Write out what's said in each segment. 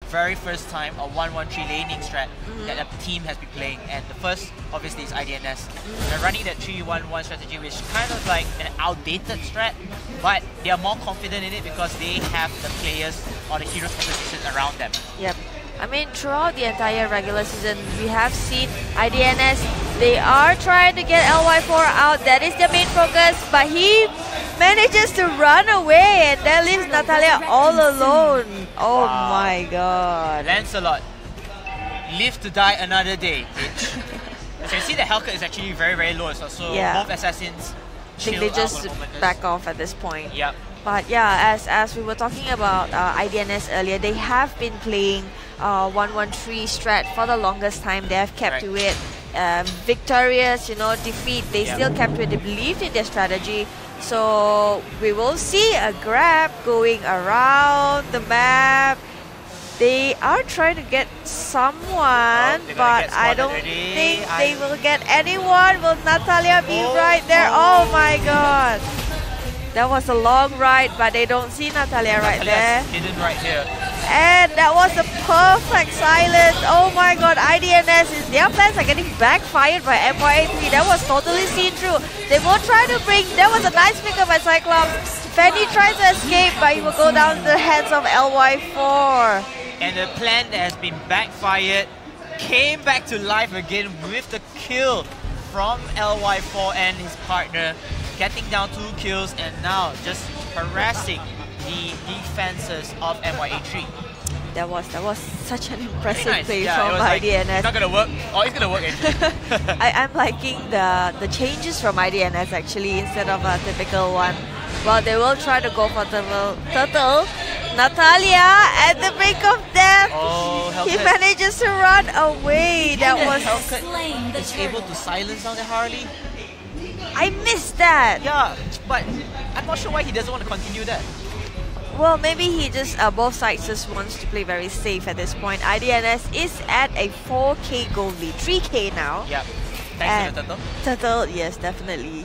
very first time a 1-1-3 laning strat that a team has been playing, and the first obviously is Idns. They're running that 3-1-1 strategy, which is kind of like an outdated strat, but they are more confident in it because they have the players or the heroes composition around them. Yep. I mean, throughout the entire regular season, we have seen Idns, they are trying to get LY4 out. That is their main focus, but he manages to run away, and that leaves Natalia all alone. Oh my god. Lancelot, live to die another day, bitch. As you can see, the health is actually very, very low as well, so both assassins I think they just back off at this point. Yep. But yeah, as we were talking about Idns earlier, they have been playing 1-1-3 strat for the longest time. They have kept to it. Victorious, you know, defeat. They still kept to it. They believed in their strategy. So we will see a grab going around the map. They are trying to get someone, but I don't think they will get anyone. Will Natalia be right there? Oh my god. That was a long ride, but they don't see Natalia right there. Hidden right here. And that was a perfect silence. Oh my god, Idns, their plans are getting backfired by MYA3. That was totally seen through. They will try to bring, that was a nice pick up by Cyclops. Fanny tries to escape, but he will go down to the hands of LY4. And the plan that has been backfired came back to life again with the kill from LY4 and his partner, getting down 2 kills and now just harassing the defenses of MYA3. That was such an impressive play Yeah, from Idns. It's not gonna work. Oh, it's gonna work actually. I'm liking the changes from Idns actually instead of a typical one. Well, they will try to go for turtle. Natalia at the brink of death. Oh, he manages to run away. That was is able to silence down the Harley. I missed that. Yeah, but I'm not sure why he doesn't want to continue that. Well, maybe he just, both sides just wants to play very safe at this point. Idns is at a 4k gold lead, 3k now. Yep, thanks to the turtle. Turtle, yes, definitely.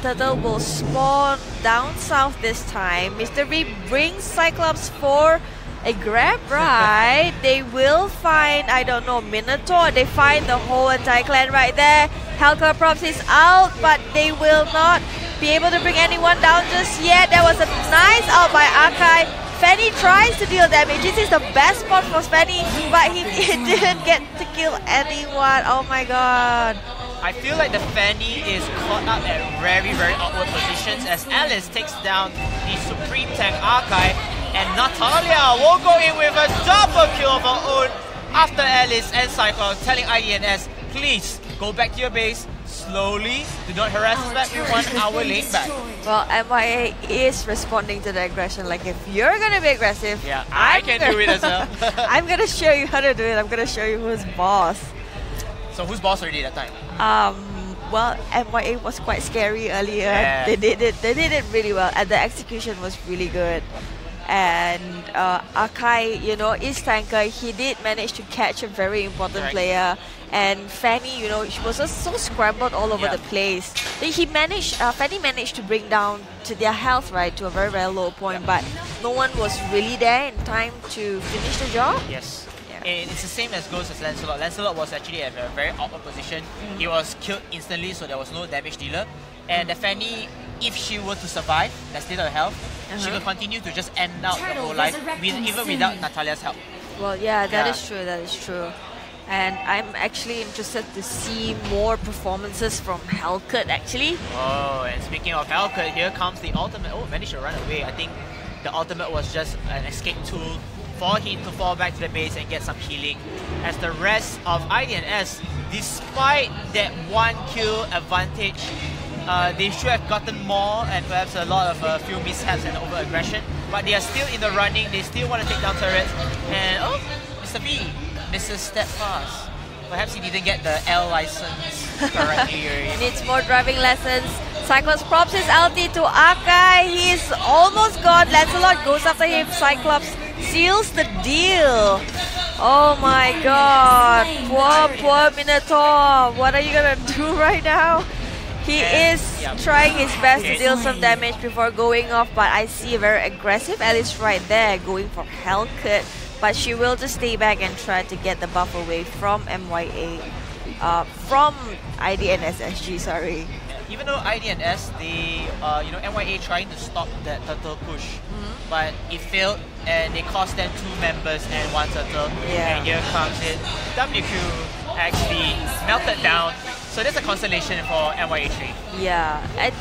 Turtle will spawn down south this time. Mr. V brings Cyclops for a grab ride. They will find, I don't know, Minotaur. They find the whole entire clan right there. Helker Props is out, but they will not be able to bring anyone down just yet. That was a nice out by Akai. Fanny tries to deal damage. This is the best spot for Fanny, but he didn't get to kill anyone. Oh my god. I feel like the Fanny is caught up at very, very awkward positions as Alice takes down the Supreme Tank Akai, and Natalia will go in with a double kill of her own after Alice and Cyclops telling Idns, please go back to your base slowly, do not harass us back, we want our lane back. Well, MIA is responding to the aggression, like if you're gonna be aggressive, I can do it as well. I'm gonna show you how to do it, I'm gonna show you who's boss. So who's boss already that time? Well, MYA was quite scary earlier. Yeah. They did it really well, and the execution was really good. And Akai, you know, is tanker. He did manage to catch a very important player. And Fanny, you know, she was just so scrambled all over the place. He managed, Fanny managed to bring down to their health, right, to a very, very low point. But no one was really there in time to finish the job. Yes. And it's the same as goes as Lancelot. Lancelot was actually at a very awkward position. He was killed instantly, so there was no damage dealer. And the Fanny, if she were to survive, that's still her health, she will continue to just end out the whole life, even without Natalia's help. Well, yeah, that is true, that is true. And I'm actually interested to see more performances from Hellcut, actually. Oh, and speaking of Hellcut, here comes the ultimate. Oh, managed to run away. I think the ultimate was just an escape tool for him to fall back to the base and get some healing. As the rest of Idns, despite that 1 kill advantage, they should have gotten more and perhaps a few mishaps and over-aggression, but they are still in the running, they still want to take down turrets. And oh, Mr. B, Mrs. Steadfast. Perhaps he didn't get the L license correctly. He needs more driving lessons. Cyclops props his ulti to Akai. He's almost gone. Lancelot goes after him. Cyclops seals the deal. Oh my god. Poor Minotaur. What are you gonna do right now? He is trying his best to deal some damage before going off, but I see a very aggressive Alice right there going for Hellcut. but she will just stay back and try to get the buff away from MYA, from IDNS SG, sorry. Even though IDNS, they, MYA trying to stop that turtle push, but it failed and they cost them 2 members and 1 turtle. Yeah. And here comes it. WQ actually melted down. So there's a consolation for MYA3. Yeah, and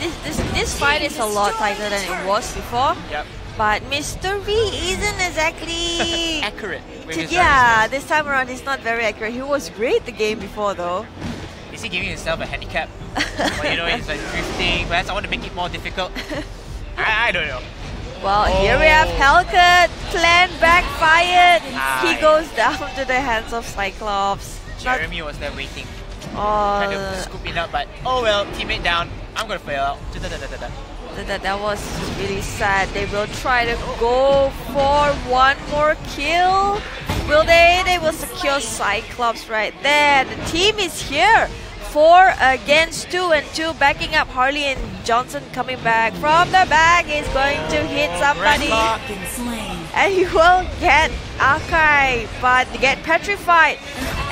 this fight is a lot tighter than it was before. Yep. But Mr. V isn't exactly accurate. Yeah, this time around he's not very accurate. He was great the game before though. Is he giving himself a handicap? Well, he's like drifting. Perhaps I want to make it more difficult. I don't know. Well, here we have Hellcat. Plan backfired. He goes down to the hands of Cyclops. Jeremy was there waiting. Trying to scoop it up, but oh well, teammate down. I'm gonna fail out. That was really sad. They will try to go for one more kill. Will they? They will secure Cyclops right there. The team is here. 4 against 2 and 2 backing up. Harley and Johnson coming back from the back is going to hit somebody. And he will get Akai, but get petrified.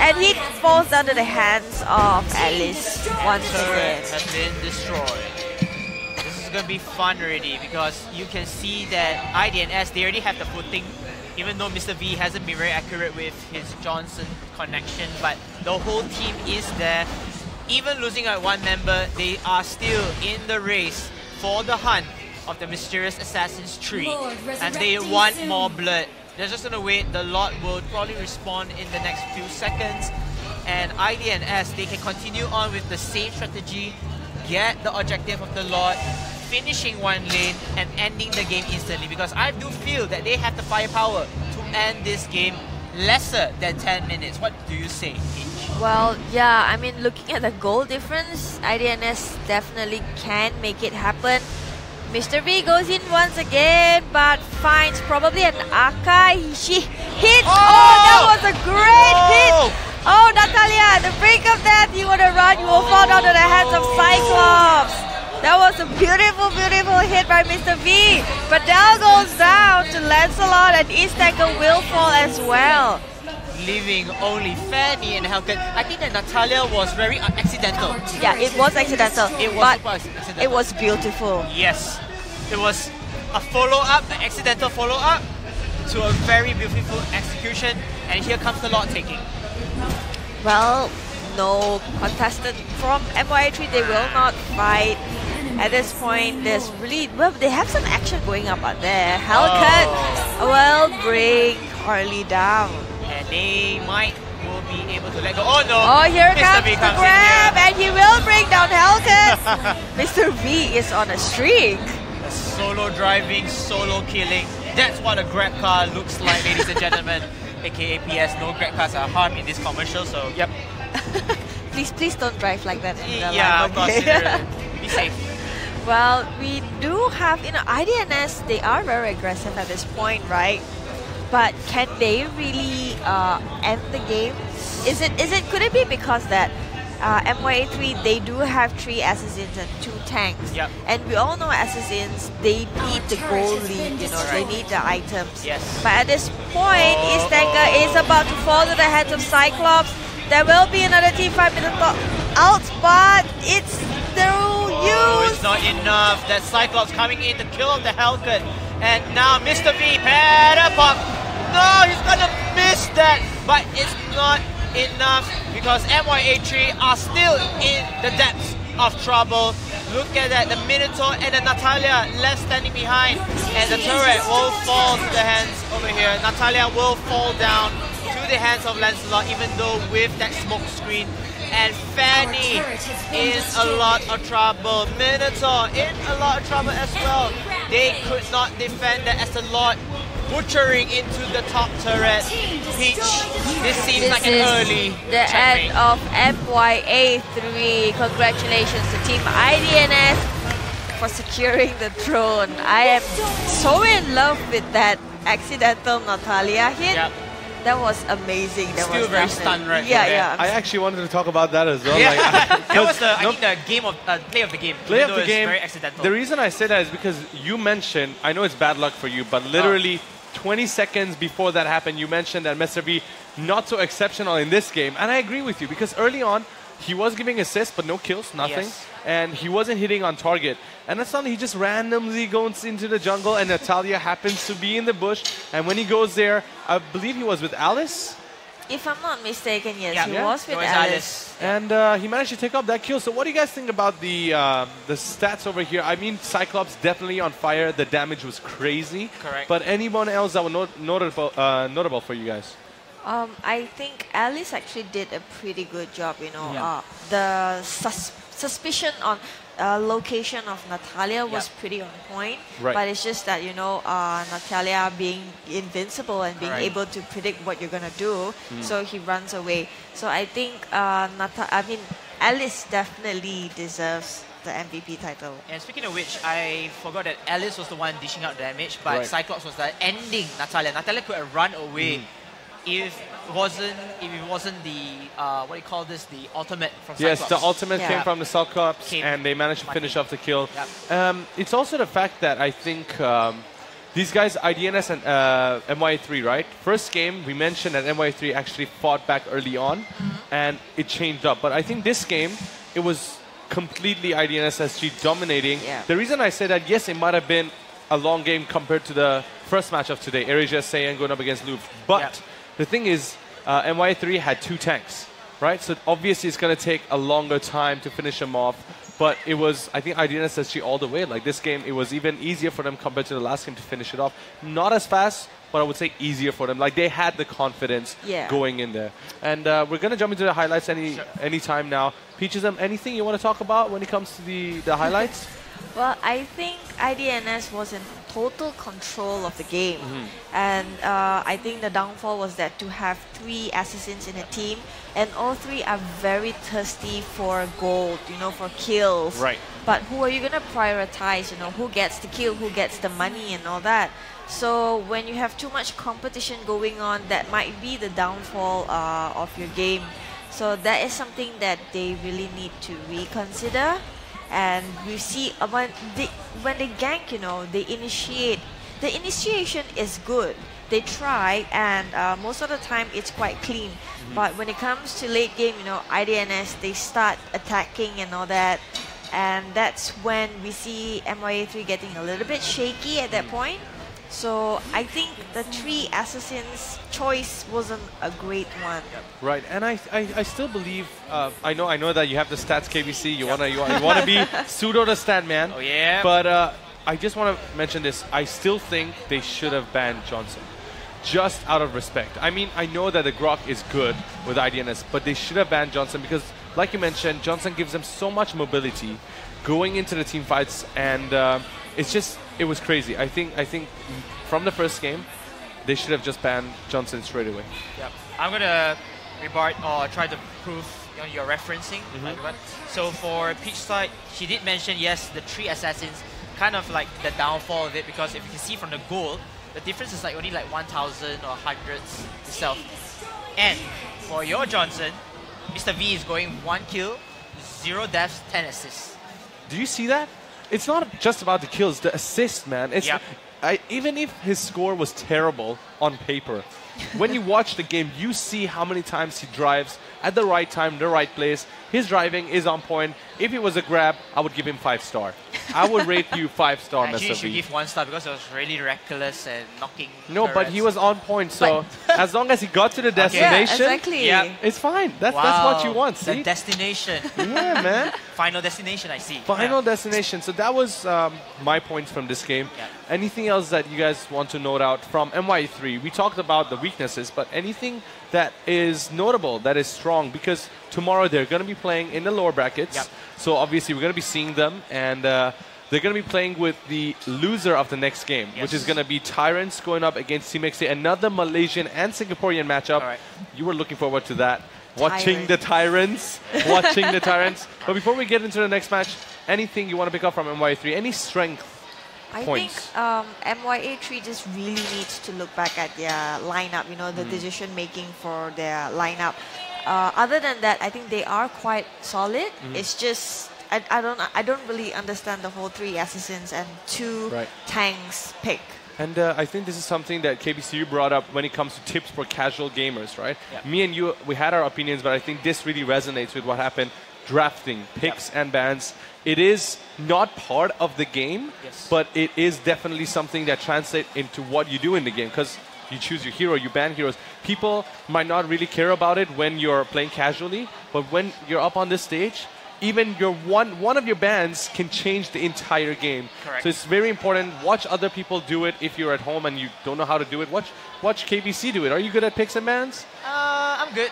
And he falls down to the hands of Alice once again. Has been destroyed. This is going to be fun already because you can see that IDNS, they already have the footing. Even though Mr. V hasn't been very accurate with his Johnson connection, but the whole team is there. Even losing out 1 member, they are still in the race for the hunt of the mysterious assassin's tree, and they want more blood. They're just gonna wait. The Lord will probably respawn in the next few seconds, and IDNS, they can continue on with the same strategy, get the objective of the Lord, finishing 1 lane and ending the game instantly, because I do feel that they have the firepower to end this game lesser than 10 minutes. What do you say, Peach? Well, yeah, I mean, looking at the goal difference, IDNS definitely can make it happen. Mr. V goes in once again, but finds probably an Akai. She hits. Oh, that was a great hit. Oh, Natalia, the brink of death. You want to run, you will fall down to the hands of Cyclops. That was a beautiful, beautiful hit by Mr. V. But Dell goes down to Lancelot, and Eastacker will fall as well. Leaving only Fanny and Hellcat. I think that Natalia was very accidental. Yeah, it was accidental. It was accidental. It was beautiful. Yes. It was a follow-up, an accidental follow-up to a very beautiful execution. And here comes the Lord taking. Well, no contestant from MYA3. They will not fight. At this point, there's really... Well, they have some action going up out there. Hellcat will bring Harley down. And they will be able to let go. Oh no! Oh, here comes the comes grab, and he will bring down Hellcat. Mr. V is on a streak. Solo driving, solo killing. That's what a grab car looks like, ladies and gentlemen. AKA PS, no grab cars are harmed in this commercial, so yep. Please don't drive like that in the yeah, life, of course. Be safe. Well, we do have, IDNS, they are very aggressive at this point, right? But can they really end the game? Could it be because that MYA3, they do have 3 assassins and 2 tanks. Yep. And we all know assassins, they need the gold lead, they need the items. Yes. But at this point, Eastacker is about to fall to the hands of Cyclops. There will be another team fight with the out, but it's no use. It's not enough. That Cyclops coming in to kill off the Hellcat. And now Mr. V, pop. No, he's gonna miss that, but it's not enough because MYA3 are still in the depths of trouble. Look at that, the Minotaur and the Natalia left standing behind, and the turret will fall to the hands over here. Natalia will fall down to the hands of Lancelot, even though with that smoke screen. And Fanny in a lot of trouble. Minotaur in a lot of trouble as well. They could not defend the Lord butchering into the top turret. Peach, this seems like an early the checkmate. end of MYA3. Congratulations to Team IDNS for securing the throne. I am so in love with that accidental Natalia hit. Yep. That was amazing. That Still was very stunned right Yeah, there. yeah. I actually wanted to talk about that as well. Yeah. Like, that was the game of play of the game. Play of the game. Very accidental. The reason I say that is because you mentioned, I know it's bad luck for you, but literally 20 seconds before that happened, you mentioned that Mr. V not so exceptional in this game. And I agree with you because early on, he was giving assists, but no kills, nothing. Yes. And he wasn't hitting on target. And then suddenly he just randomly goes into the jungle and Natalia happens to be in the bush. And when he goes there, I believe he was with Alice. If I'm not mistaken, yes, Yeah. he Yeah. was with It was Alice. And he managed to take up that kill. So what do you guys think about the stats over here? I mean, Cyclops definitely on fire. The damage was crazy. Correct. But anyone else that was notable for you guys? I think Alice actually did a pretty good job, you know. Yeah. The suspicion on location of Natalia was pretty on point. Right. But it's just that, you know, Natalia being invincible and being Correct. able to predict what you're going to do, so he runs away. So I think Alice definitely deserves the MVP title. And speaking of which, I forgot that Alice was the one dishing out damage, but Right. Cyclops was the ending Natalia. Natalia could have run away if it wasn't the what do you call this? The ultimate from Cyclops. Yes, the ultimate Yeah. came from the Cyclops, Came and they managed to finish off the kill. Yep. It's also the fact that I think these guys, IDNS and MY3, right? First game, we mentioned that MY3 actually fought back early on, and it changed up. But I think this game, it was completely IDNS SG dominating. Yeah. The reason I say that, yes, it might have been a long game compared to the first match of today, Erisia Saiyan going up against Loop. But Yep. the thing is, MY3 had 2 tanks, right? So obviously it's going to take a longer time to finish them off. But it was, I think, IDNS SG all the way. Like this game, it was even easier for them compared to the last game to finish it off. Not as fast, but I would say easier for them. Like they had the confidence going in there. And we're going to jump into the highlights any time now. Peaches, anything you want to talk about when it comes to the highlights? Well, I think IDNS was in total control of the game. And I think the downfall was that to have 3 assassins in a team, and all 3 are very thirsty for gold, you know, for kills. Right. But who are you going to prioritize, you know, who gets the kill, who gets the money and all that. So when you have too much competition going on, that might be the downfall of your game. So that is something that they really need to reconsider. And we see when they gank, you know, they initiate. The initiation is good. They try, and most of the time it's quite clean. But when it comes to late game, you know, IDNS, they start attacking and all that. And that's when we see MYA3 getting a little bit shaky at that point. So I think the 3 assassins choice wasn't a great one. Right, and I still believe I know that you have the stats KBC. You wanna be pseudo the stat man. Oh yeah. But I just want to mention this. I still think they should have banned Johnson, just out of respect. I mean, I know that the Grok is good with IDNS, but they should have banned Johnson because, like you mentioned, Johnson gives them so much mobility going into the team fights, and it was crazy. I think from the first game, they should have just banned Johnson straight away. Yep. I'm gonna rebut or try to prove your referencing. So for Peach side, she did mention yes, the 3 assassins, kind of like the downfall of it, because if you can see from the goal, the difference is like only like 1,000 or hundreds itself. And for your Johnson, Mr. V is going 1 kill, 0 deaths, 10 assists. Do you see that? It's not just about the kills, the assist, man. It's even if his score was terrible on paper, when you watch the game, you see how many times he drives at the right time, the right place. His driving is on point. If it was a grab, I would give him 5-star. I would rate you 5-star, Actually, you Mr. should V. give 1 star because it was really reckless and knocking. No, but turrets. he was on point, so as long as he got to the destination, Yeah, exactly. Yep. it's fine. That's what you want, The see? destination. Yeah, man. Final destination, I see. Final destination. So that was my points from this game. Yeah. Anything else that you guys want to note out from MY3? We talked about the weaknesses, but anything that is notable, that is strong, because tomorrow they're going to be playing in the lower brackets. Yep. So obviously we're going to be seeing them, and they're going to be playing with the loser of the next game, which is going to be Tyrants going up against Team XA, another Malaysian and Singaporean matchup. All right. You were looking forward to that. Watching the Tyrants. Watching the Tyrants. But before we get into the next match, anything you want to pick up from MY3? Any strength points? I think MYA3 just really needs to look back at their lineup, you know, the decision making for their lineup. Other than that, I think they are quite solid. It's just I don't really understand the whole 3 assassins and 2 tanks pick. And I think this is something that KBCU brought up when it comes to tips for casual gamers, right? Yep. Me and you, we had our opinions, but I think this really resonates with what happened. Drafting, picks and bans. It is not part of the game, but it is definitely something that translates into what you do in the game, because you choose your hero, you ban heroes. People might not really care about it when you're playing casually, but when you're up on this stage, even your one of your bans can change the entire game. Correct. So it's very important. Watch other people do it. If you're at home and you don't know how to do it, watch KBC do it. Are you good at picks and bans? I'm good.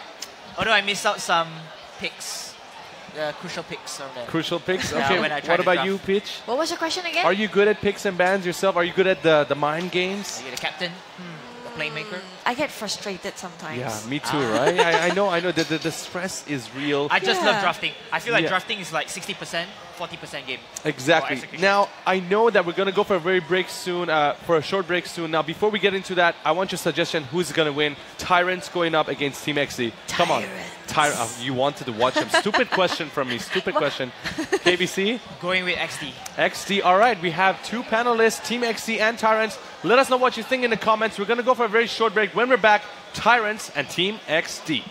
Although I missed out some picks. Crucial picks on there. Crucial picks? Yeah, Okay, when I tried what to about draft. you, Pitch? What was your question again? Are you good at picks and bans yourself? Are you good at the mind games? Are you the captain? The playmaker? I get frustrated sometimes. Yeah, me too, right? I know. The stress is real. I just love Yeah. drafting. I feel like Yeah. drafting is like 60%, 40% game. Exactly. execution. Now, I know that we're going to go for a short break soon. Now, before we get into that, I want your suggestion. Who's going to win? Tyrants going up against Team XD. Come on. You wanted to watch them. Stupid question from me. Stupid question. KBC? Going with XD. XD. All right, we have two panelists, Team XD and Tyrants. Let us know what you think in the comments. We're going to go for a very short break. When we're back, Tyrants and Team XD.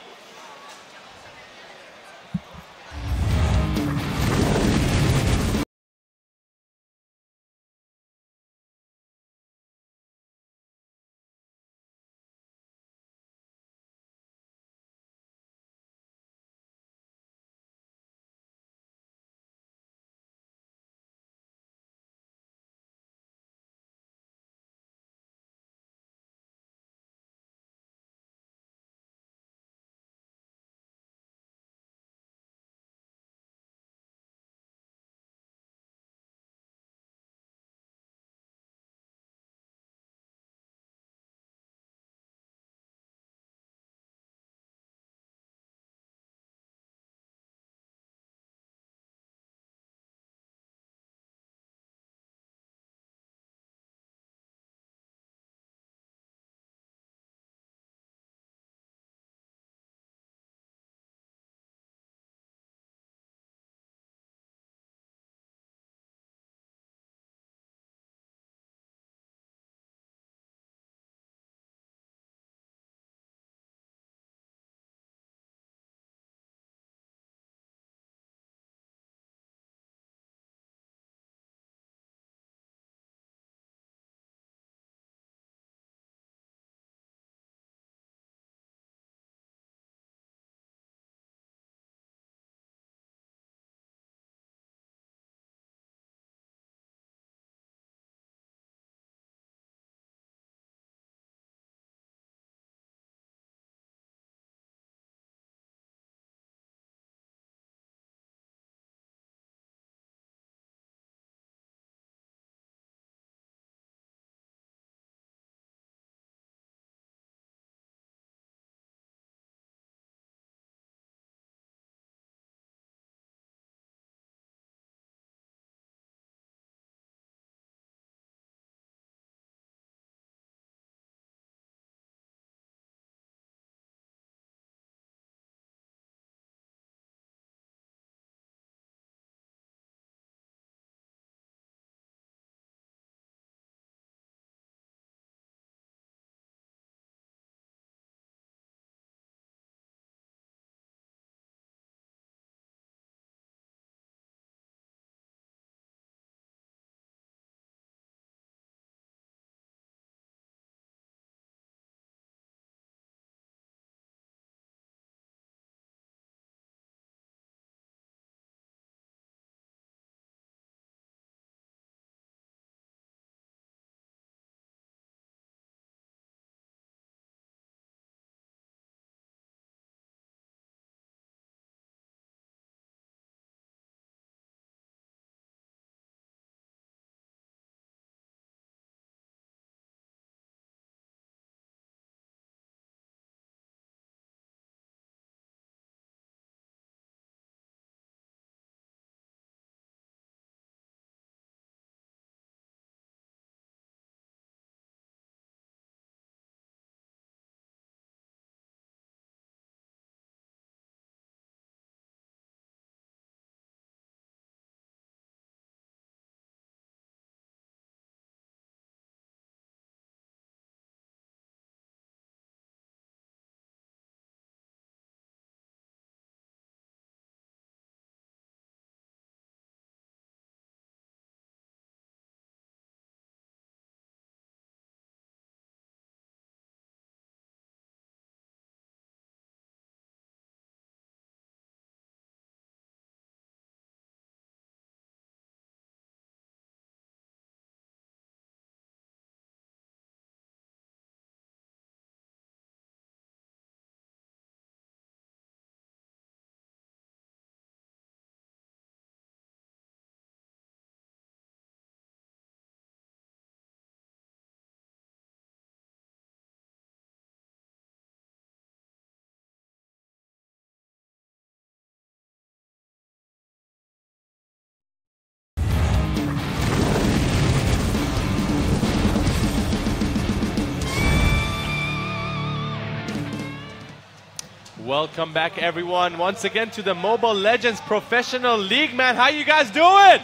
Welcome back, everyone, once again to the Mobile Legends Professional League, man. How you guys doing?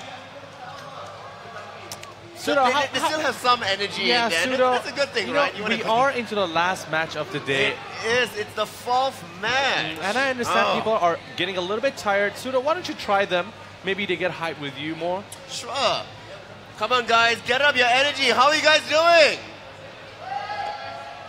So they still have some energy in there. Pseudo, That's a good thing, right? We are into the last match of the day. It is. It's the 4th match. And I understand people are getting a little bit tired. Pseudo, why don't you try them? Maybe they get hyped with you more. Sure. Come on, guys. Get up your energy. How are you guys doing?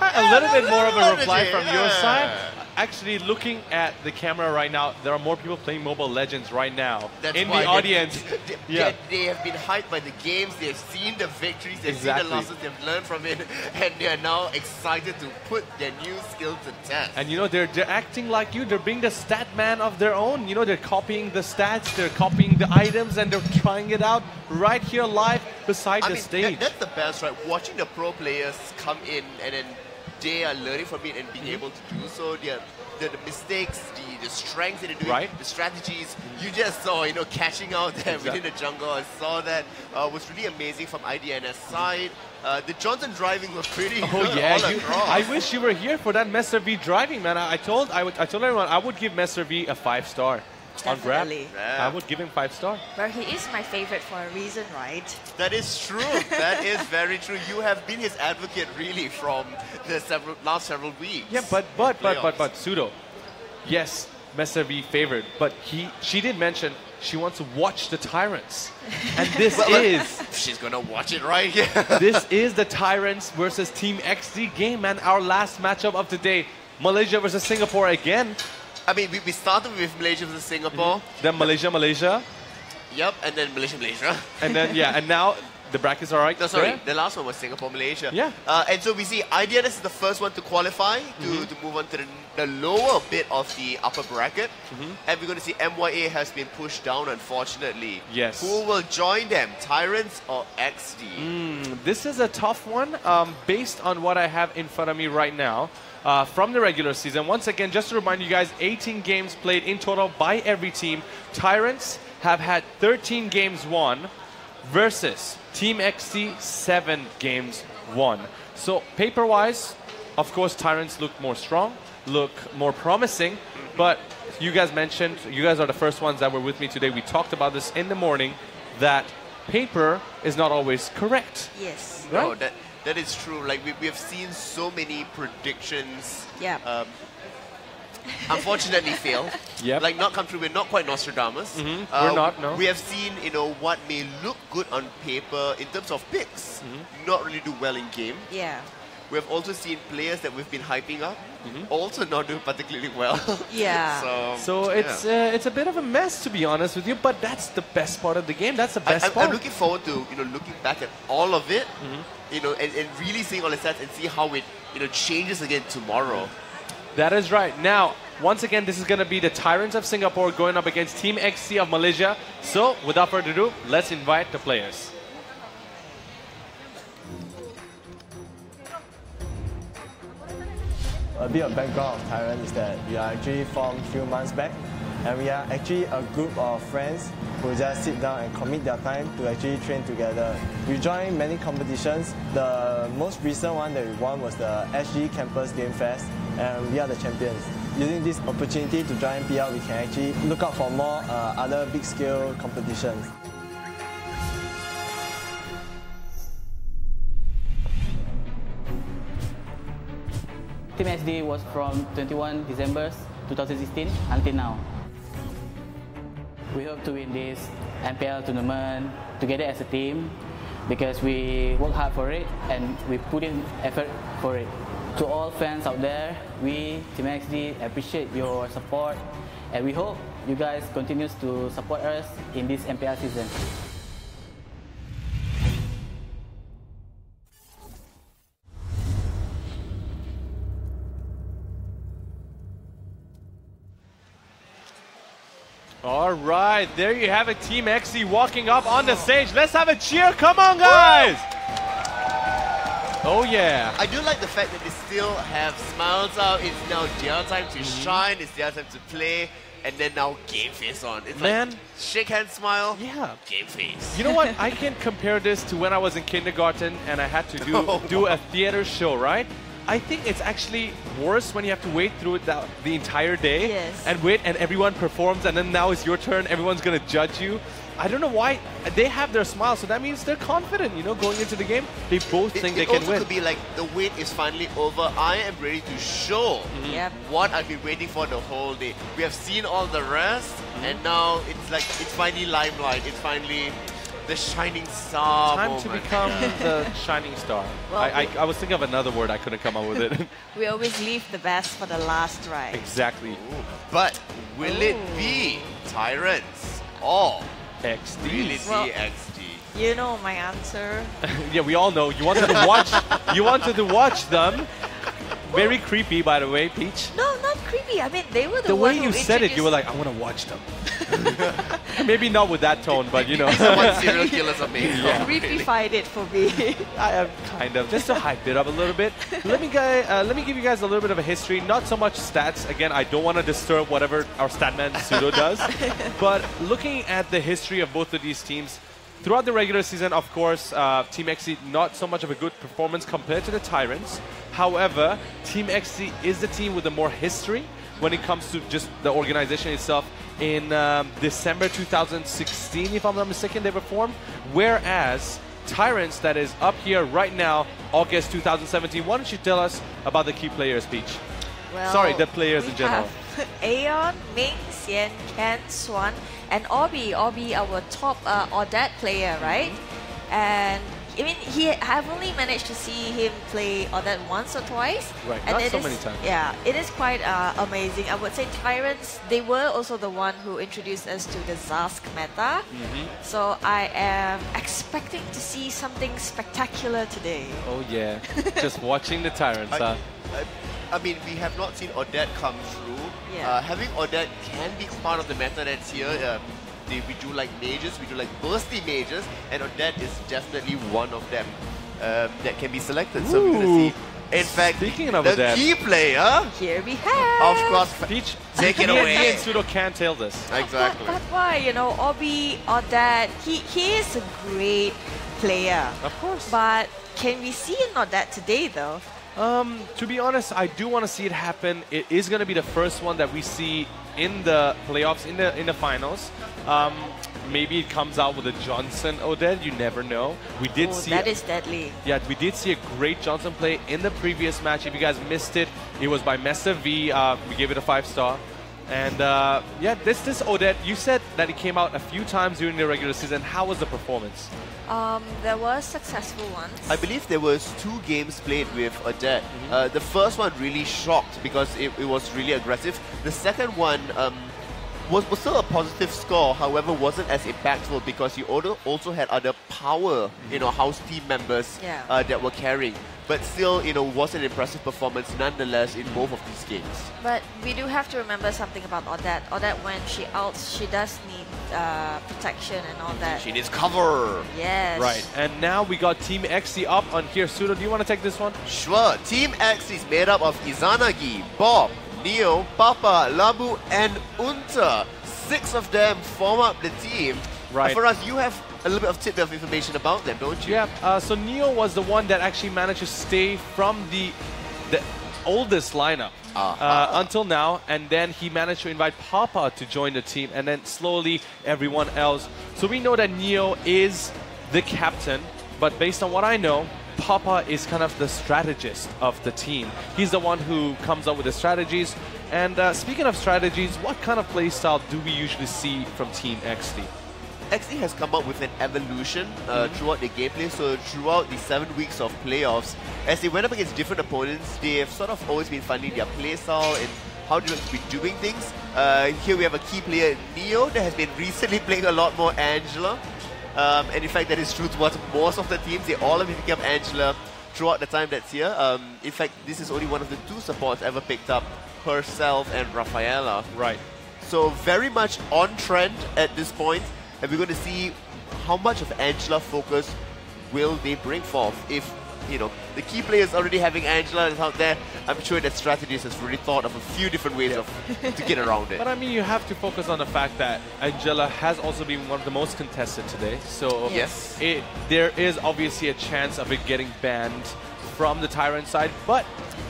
A little bit more of a energy, reply from your side. Actually, looking at the camera right now, there are more people playing Mobile Legends right now in the audience. They have been hyped by the games. They've seen the victories. They've seen the losses. They've learned from it, and they are now excited to put their new skill to test. And you know, they're acting like you. They're being the stat man of their own. You know, they're copying the stats. They're copying the items, and they're trying it out right here live beside the stage. That's the best, right? Watching the pro players come in and then they are learning from it and being able to do so. The mistakes, the strengths that they're doing, the strategies. You just saw, you know, catching out there within the jungle. I saw that was really amazing from IDNS side. The Johnson driving was pretty good all across. I wish you were here for that Messer V driving, man. I told everyone I would give Messer V a 5-star. On Grab. I would give him 5-star. Well, he is my favorite for a reason, right? That is true. That is very true. You have been his advocate really from the last several weeks. Yeah, but Pseudo, yes, Messer V favored, but she did mention she wants to watch the Tyrants, and this she's gonna watch it right here. This is the Tyrants versus Team XD game, man. Our last matchup of the day, Malaysia versus Singapore again. I mean, we started with Malaysia versus Singapore. Then Malaysia. Yep, and then Malaysia. And then, and now the brackets are right. No, sorry, the last one was Singapore, Malaysia. Yeah. And so we see IDNS is the first one to qualify to move on to the lower bit of the upper bracket. And we're going to see MYA has been pushed down, unfortunately. Yes. Who will join them, Tyrants or XD? This is a tough one based on what I have in front of me right now. From the regular season. Once again, just to remind you guys, 18 games played in total by every team. Tyrants have had 13 games won versus Team XD 7 games won. So paper-wise, of course, Tyrants look more strong, look more promising, but you guys mentioned, you guys are the first ones that were with me today. We talked about this in the morning, that paper is not always correct. Yes. Right? No, that is true. Like we have seen so many predictions. Unfortunately fail. Like not come true. We're not quite Nostradamus. We're not. No. We have seen, you know, what may look good on paper in terms of picks, not really do well in game. Yeah. We have also seen players that we've been hyping up also not do particularly well. Yeah. So it's a bit of a mess, to be honest with you, but that's the best part of the game. That's the best part. I'm looking forward to, you know, looking back at all of it, you know, and really seeing all the stats and see how it, you know, changes again tomorrow. That is right. Now, once again, this is going to be the Tyrants of Singapore going up against Team XC of Malaysia. So, without further ado, let's invite the players. A bit of background of Tyrant is that we are actually formed a few months back, and we are actually a group of friends who just sit down and commit their time to actually train together. We joined many competitions. The most recent one that we won was the SG Campus Game Fest, and we are the champions. Using this opportunity to join PL, we can actually look out for more other big scale competitions. Team SD was from 21 December 2016 until now. We hope to win this MPL tournament together as a team because we work hard for it and we put in effort for it. To all fans out there, we, Team XD, appreciate your support and we hope you guys continue to support us in this MPL season. All right, there you have it, Team XC walking up on the stage. Let's have a cheer. Come on, guys. Oh, yeah. I do like the fact that they still have smiles out. It's now their time to shine. It's their time to play. And then now game face on. It's like shake hand, smile, game face. You know what? I can compare this to when I was in kindergarten and I had to do a theater show, right? I think it's actually worse when you have to wait through the entire day Yes. and everyone performs and then now it's your turn, everyone's going to judge you. I don't know why. They have their smile, so that means they're confident, you know, going into the game. They both think they can win. It also could be like the wait is finally over. I am ready to show what I've been waiting for the whole day. We have seen all the rest, and now it's like it's finally limelight. It's finally the shining star Time moment. to become the shining star. Well, I was thinking of another word, I couldn't come up with it. We always leave the best for the last, right? Exactly. Ooh. But will it be Tyrants or XD. will it Well- be XD? You know my answer. Yeah, we all know. You wanted to watch. You wanted to watch them. Very creepy, by the way, Peach. No, not creepy. I mean, they were the, The one way who you said it, you were introduced- like, I want to watch them. Maybe not with that tone, but you know. Someone serial killers are made. Yeah. creepified it for me. I am kind of just to hype it up a little bit. Let me give you guys a little bit of a history. Not so much stats. Again, I don't want to disturb whatever our statman Pseudo does. But looking at the history of both of these teams, throughout the regular season, of course, Team XC not so much of a good performance compared to the Tyrants. However, Team XC is the team with the more history when it comes to just the organization itself. In December 2016, if I'm not mistaken, they were formed. Whereas Tyrants, that is up here right now, August 2017. Why don't you tell us about the key players, Peach? Well, Sorry, the players we in general. have Aeon, Ming, Xian, Ken, Swan, and Obi. Obi, our top Odette player, right? And I mean, I've only managed to see him play Odette once or twice. Right, and not it so is- many times. Yeah, it is quite amazing. I would say Tyrants, they were also the one who introduced us to the Zask meta. So I am expecting to see something spectacular today. Oh yeah, just watching the Tyrants. I mean, we have not seen Odette come through. Yeah. Having Odette can be part of the meta that's here. We do like mages, we do like bursty mages, and Odette is definitely one of them that can be selected. So we're going to Ooh. see. In fact, Speaking of the Odette. key player, Here we have. of course, Peach, take it me away. and Pseudo can't tell this. Exactly. But why? You know, Obi, Odette, he is a great player. Of course. But can we see Odette today, though? To be honest, I do want to see it happen. It is going to be the first one that we see in the playoffs, in the finals. Maybe it comes out with a Johnson Odette. You never know. We did see that is deadly. Yeah, we did see a great Johnson play in the previous match. If you guys missed it, it was by Mesa V. We gave it a 5-star. And yeah, this Odette, you said that it came out a few times during the regular season. How was the performance? There were successful ones. I believe there was 2 games played with Odette. The first one really shocked because it was really aggressive. The second one was still a positive score, however wasn't as impactful because he also had other power, house team members that were carrying. But still, was an impressive performance nonetheless in both of these games. But we do have to remember something about Odette. Odette, when she outs, she does need protection and all that. She needs cover. Yes. Right, and now we got Team XC up on here. Pseudo, do you want to take this one? Sure. Team X is made up of Izanagi, Bob, Neo, Papa, Labu, and Unta. 6 of them form up the team. Right. For us, you have a little bit of tidbit of information about them, don't you? Yeah, so Neo was the one that actually managed to stay from the oldest lineup until now, and then he managed to invite Papa to join the team, and then slowly everyone else. So we know that Neo is the captain, but based on what I know, Papa is kind of the strategist of the team. He's the one who comes up with the strategies. And speaking of strategies, what kind of playstyle do we usually see from Team XD? XD has come up with an evolution throughout the gameplay. So throughout the 7 weeks of playoffs, as they went up against different opponents, they have sort of always been finding their playstyle and how they like to be doing things. Here we have a key player, Neo, that has been recently playing a lot more Angela. And in fact, that is true towards most of the teams. They all have been picking up Angela throughout the time that's here. In fact, this is only one of the 2 supports ever picked up herself and Rafaela. Right. So very much on trend at this point. And we're going to see how much of Angela focus will they bring forth. If, the key players already having Angela out there, I'm sure that strategist has really thought of a few different ways to get around it. But I mean, you have to focus on the fact that Angela has also been one of the most contested today. So Yes. there is obviously a chance of it getting banned from the Tyrant side. But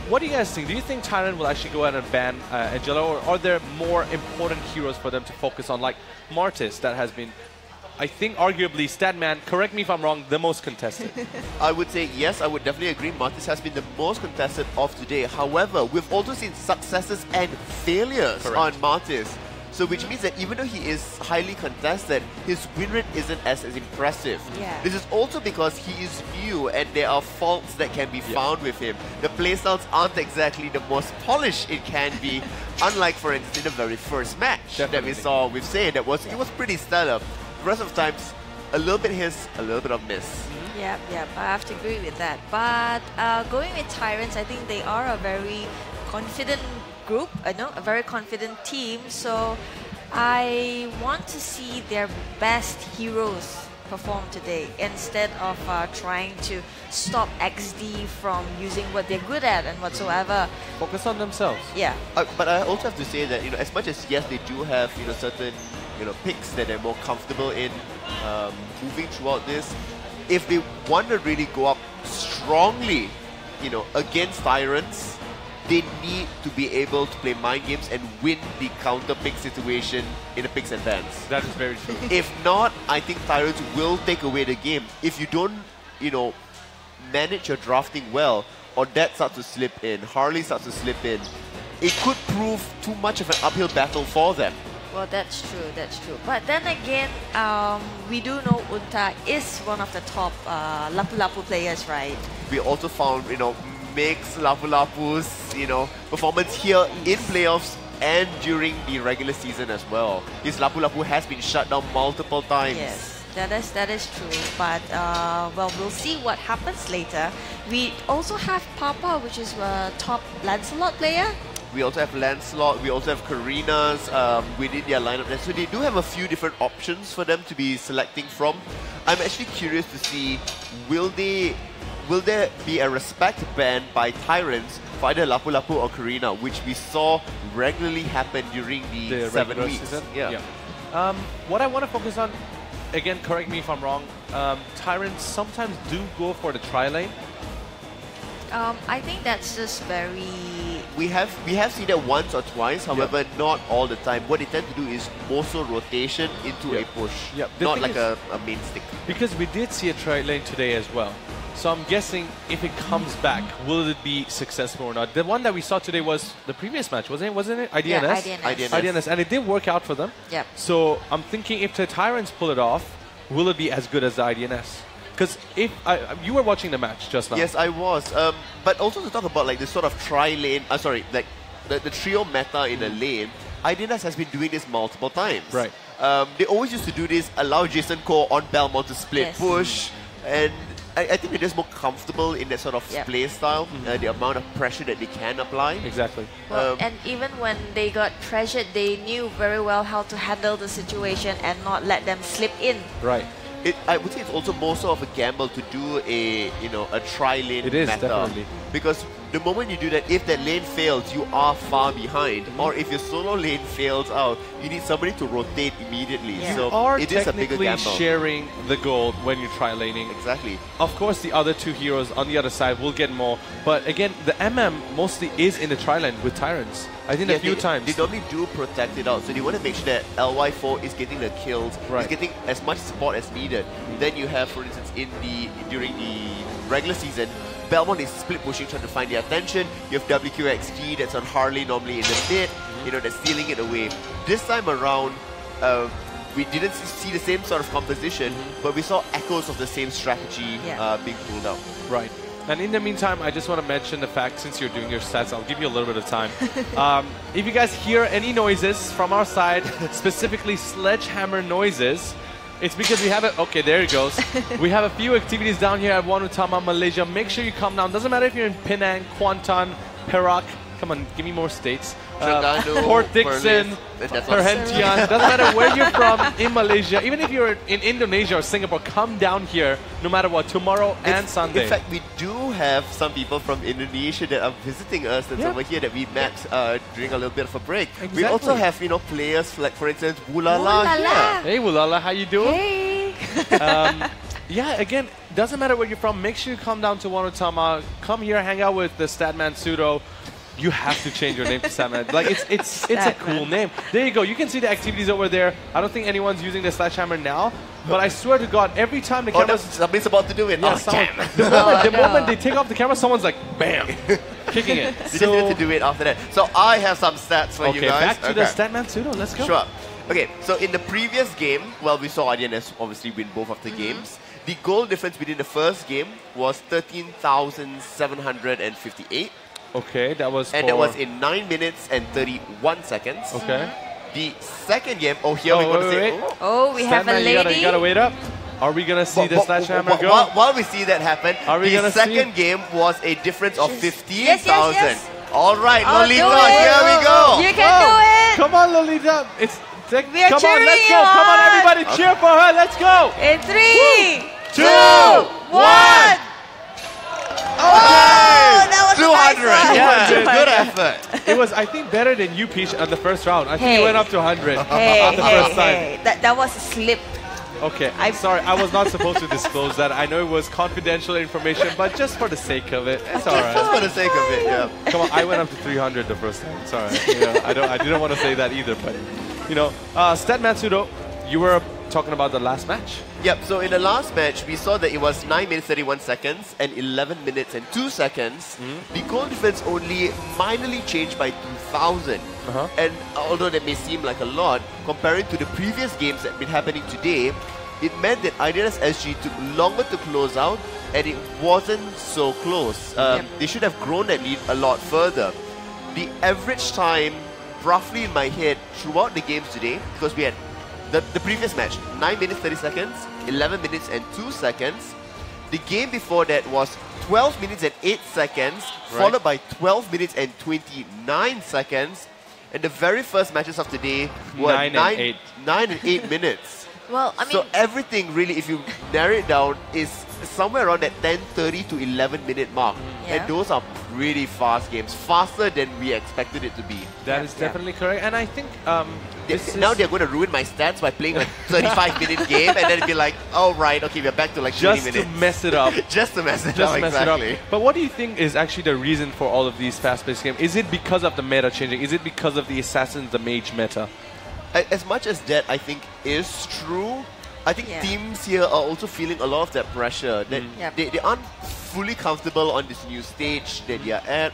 what do you guys think? Do you think Tyrant will actually go ahead and ban Angelo, or are there more important heroes for them to focus on, like Martis, that has been, I think, arguably, Statman, correct me if I'm wrong, the most contested? I would say yes, I would definitely agree. Martis has been the most contested of today. However, we've also seen successes and failures on Martis. So which means that even though he is highly contested, his win rate isn't as impressive. Yeah. This is also because he is new and there are faults that can be found with him. The playstyles aren't exactly the most polished it can be, unlike, for instance, in the very first match that we saw with Say. It was pretty stellar. The rest of the times, a little bit his, a little bit of miss. Yep, I have to agree with that. But going with Tyrants, I think they are a very confident group, a very confident team. So I want to see their best heroes perform today instead of trying to stop XD from using what they're good at and whatsoever. Focus on themselves. Yeah. But I also have to say that, as much as yes, they do have certain picks that they're more comfortable in moving throughout this, if they want to really go up strongly, against Tyrants, they need to be able to play mind games and win the counter pick situation in a picks and bans. That is very true. If not, I think Tyrants will take away the game. If you don't, manage your drafting well, or that starts to slip in, Harley starts to slip in, it could prove too much of an uphill battle for them. Well, that's true. But then again, we do know Unta is one of the top Lapu Lapu players, right? We also found, mixed Lapu Lapu's, performance here in playoffs and during the regular season as well. His Lapu Lapu has been shut down multiple times. Yes, that is true. But well, we'll see what happens later. We also have Papa, which is a top Lancelot player. We also have Lancelot, we also have Karina's within their lineup. So they do have a few different options for them to be selecting from. I'm actually curious to see, will there be a respect ban by Tyrants for either Lapu Lapu or Karina, which we saw regularly happen during the 7 weeks. Season? Yeah. What I want to focus on, again, correct me if I'm wrong, Tyrants sometimes do go for the tri-lane. I think that's just very... We have seen that once or twice, however, not all the time. What they tend to do is more so rotation into a push, not like a main stick. Because we did see a tri-lane today as well. So I'm guessing if it comes back, will it be successful or not? The one that we saw today was the previous match, wasn't it? IDNS? Yeah, IDNS. And it did work out for them. Yep. So I'm thinking if the Tyrants pull it off, will it be as good as the IDNS? Because if you were watching the match just now. Yes, I was. But also to talk about like this sort of tri-lane, the trio meta in a lane, IDNS has been doing this multiple times. Right. They always used to do this, allow Jason Core on Belmont to split push, and I think they're just more comfortable in that sort of play style, the amount of pressure that they can apply. Exactly. Well, and even when they got pressured, they knew very well how to handle the situation and not let them slip in. Right. I would say it's also more sort of a gamble to do a tri-lane meta. It is, definitely. Because the moment you do that, if that lane fails, you are far behind. Or if your solo lane fails out, you need somebody to rotate immediately. Yeah. So it is a bigger gamble. Sharing the gold when you try laning. Exactly. Of course, the other two heroes on the other side will get more. But again, the MM mostly is in the tri-lane with Tyrants. I think a few times. They normally do protect it out, so they want to make sure that LY4 is getting the kills, is getting as much support as needed. Then you have, for instance, during the regular season, Belmont is split pushing, trying to find the attention. You have WQXG that's on Harley, normally in the mid, that's stealing it away. This time around, we didn't see the same sort of composition, but we saw echoes of the same strategy being pulled out. Right. And in the meantime, I just want to mention the fact, since you're doing your sets, I'll give you a little bit of time. If you guys hear any noises from our side, specifically sledgehammer noises, it's because we have it. Okay, there it goes. We have a few activities down here at Wanutama, Malaysia. Make sure you come down. Doesn't matter if you're in Penang, Kuantan, Perak. Come on, give me more states. Port Dickson, Perhentian. Doesn't matter where you're from in Malaysia. Even if you're in Indonesia or Singapore, come down here no matter what, tomorrow and Sunday. In fact, we do have some people from Indonesia that are visiting us that's over here that we met during a little bit of a break. Exactly. We also have, players like, for instance, Wulala here. Hey, Wulala, how you doing? Hey! Yeah, again, doesn't matter where you're from. Make sure you come down to Wanutama. Come here, hang out with the Statman Pseudo. You have to change your name to Statman. Like it's a cool name. There you go. You can see the activities over there. I don't think anyone's using the sledgehammer now, but I swear to God, every time the camera, somebody's about to do it. Yeah, the moment they take off the camera, someone's like, bam, kicking it. They just need to do it after that. So I have some stats for you guys. Back to the Statman Pseudo. Let's go. Sure. Okay, so in the previous game, well, we saw Idns obviously win both of the games. The goal difference between the first game was 13,758. Okay, that was and that was in 9 minutes and 31 seconds. Okay. The second game, here we're going to say... we have a lady. You gotta wait up. Are we going to see the sledgehammer go? While we see that happen, the second game was a difference of 15,000. Yes. All right, Lolita, here we go. You can do it. Come on, Lolita. We are come on, let's go. cheering you Come on, on. everybody, cheer for her. Let's go. In 3, 2, 1. That was 200. nice. Good effort. It was, I think, better than you, Peach, on the first round. I think you went up to 100 on the first time. That was a slip. Okay, I'm sorry. I was not supposed to disclose that. I know it was confidential information, but just for the sake of it, it's all right. Just for the sake of it, yeah. Come on, I went up to 300 the first time. It's all right. You know, I didn't want to say that either, but Statman Pseudo, you were talking about the last match. Yep, so in the last match, we saw that it was 9 minutes 31 seconds and 11 minutes and 2 seconds. The goal difference only minorly changed by 2,000. And although that may seem like a lot, comparing to the previous games that have been happening today, it meant that Idns SG took longer to close out and it wasn't so close. They should have grown that lead a lot further. The average time, roughly in my head, throughout the games today, because we had the previous match, 9 minutes 30 seconds, 11 minutes and 2 seconds. The game before that was 12 minutes and 8 seconds, followed by 12 minutes and 29 seconds. And the very first matches of today were 9 and 8 minutes. Well, I mean, so everything really, if you narrow it down, is somewhere around that 10:30 to 11-minute mark. And those are pretty fast games, faster than we expected it to be. That is definitely correct. And I think now they're going to ruin my stats by playing a 35-minute game and then be like, oh, right, okay, we're back to like 20 minutes. Just to mess it up. Just to mess it up, exactly. But what do you think is actually the reason for all of these fast-paced games? Is it because of the meta changing? Is it because of the Assassin, the Mage meta? As much as that, I think, is true, I think teams here are also feeling a lot of that pressure. That they aren't fully comfortable on this new stage that they are at.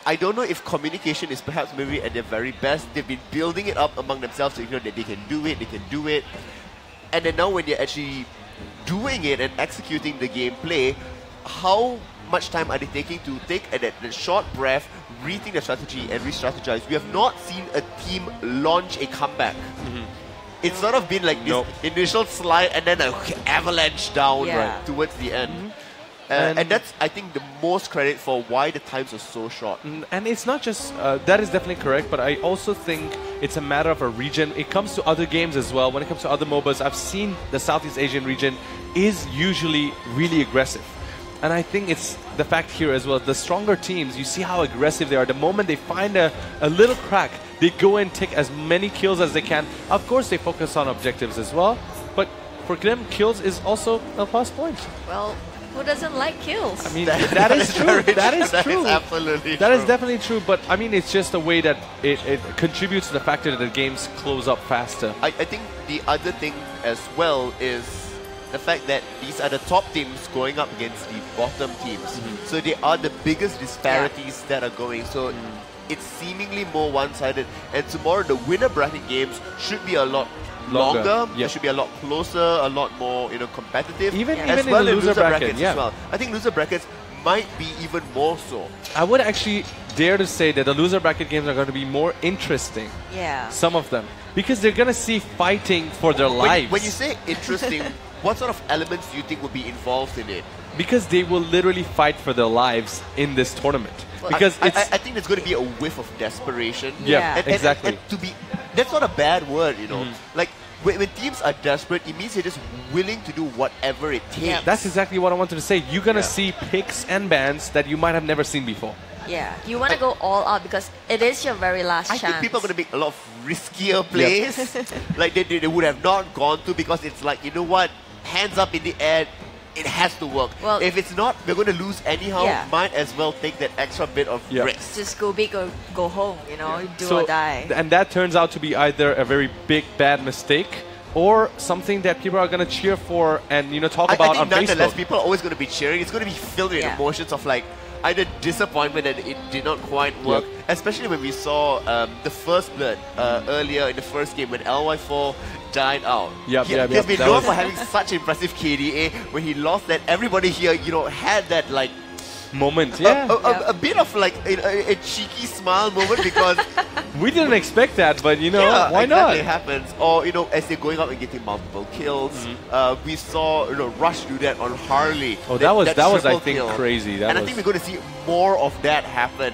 I don't know if communication is perhaps maybe at their very best. They've been building it up among themselves to that they can do it. And then now when they're actually doing it and executing the gameplay, how much time are they taking to take that short breath, rethink the strategy and re-strategize? We have not seen a team launch a comeback. It's sort of been like this initial slide and then an avalanche down towards the end. And that's, I think, the most credit for why the times are so short. And it's not just, that is definitely correct, but I also think it's a matter of a region. It comes to other games as well. When it comes to other MOBAs, I've seen the Southeast Asian region is usually really aggressive. And I think it's the fact here as well. The stronger teams, you see how aggressive they are. The moment they find a little crack, they go and take as many kills as they can. Of course, they focus on objectives as well. But for them, kills is also a plus point. Well, who doesn't like kills? I mean, that is true. That is true. That is absolutely That true. is definitely true. But I mean, it's just a way that it contributes to the factor that the games close up faster. I think the other thing as well is the fact that these are the top teams going up against the bottom teams. So they are the biggest disparities that are going. So it's seemingly more one-sided. And tomorrow the winner bracket games should be a lot longer. It should be a lot closer, a lot more competitive. Even as in well the as loser brackets bracket, as well. I think loser brackets might be even more so. I would actually dare to say that the loser bracket games are going to be more interesting. Yeah. Some of them. Because they're going to see fighting for their lives. When you say interesting, what sort of elements do you think will be involved in it? Because they will literally fight for their lives in this tournament. Well, because I think there's going to be a whiff of desperation. Yeah, exactly. And to be, that's not a bad word, Like, when teams are desperate, it means they're just willing to do whatever it takes. Yeah. That's exactly what I wanted to say. You're going to see picks and bans that you might have never seen before. Yeah, you want to go all out because it is your very last chance. I think people are going to make a lot of riskier plays. Like they would have not gone to, because it's like, you know what, hands up in the air. It has to work. Well, if it's not, we're going to lose anyhow. Yeah. Might as well take that extra bit of risk. Just go big or go home, you know, do So, or die. and that turns out to be either a very big bad mistake or something that people are going to cheer for and talk about I on think nonetheless, Facebook. people are always going to be cheering. It's going to be filled with emotions of like either disappointment that it did not quite work, especially when we saw the first blood earlier in the first game when LY4 died out. He's been known for having such impressive KDA. When he lost that, everybody here, had that like moment, a bit of like a cheeky smile moment because we didn't expect that, but why not? It happens. Or as they're going up and getting multiple kills, we saw Rush do that on Harley. Oh, that was I think kill. crazy. I think we're going to see more of that happen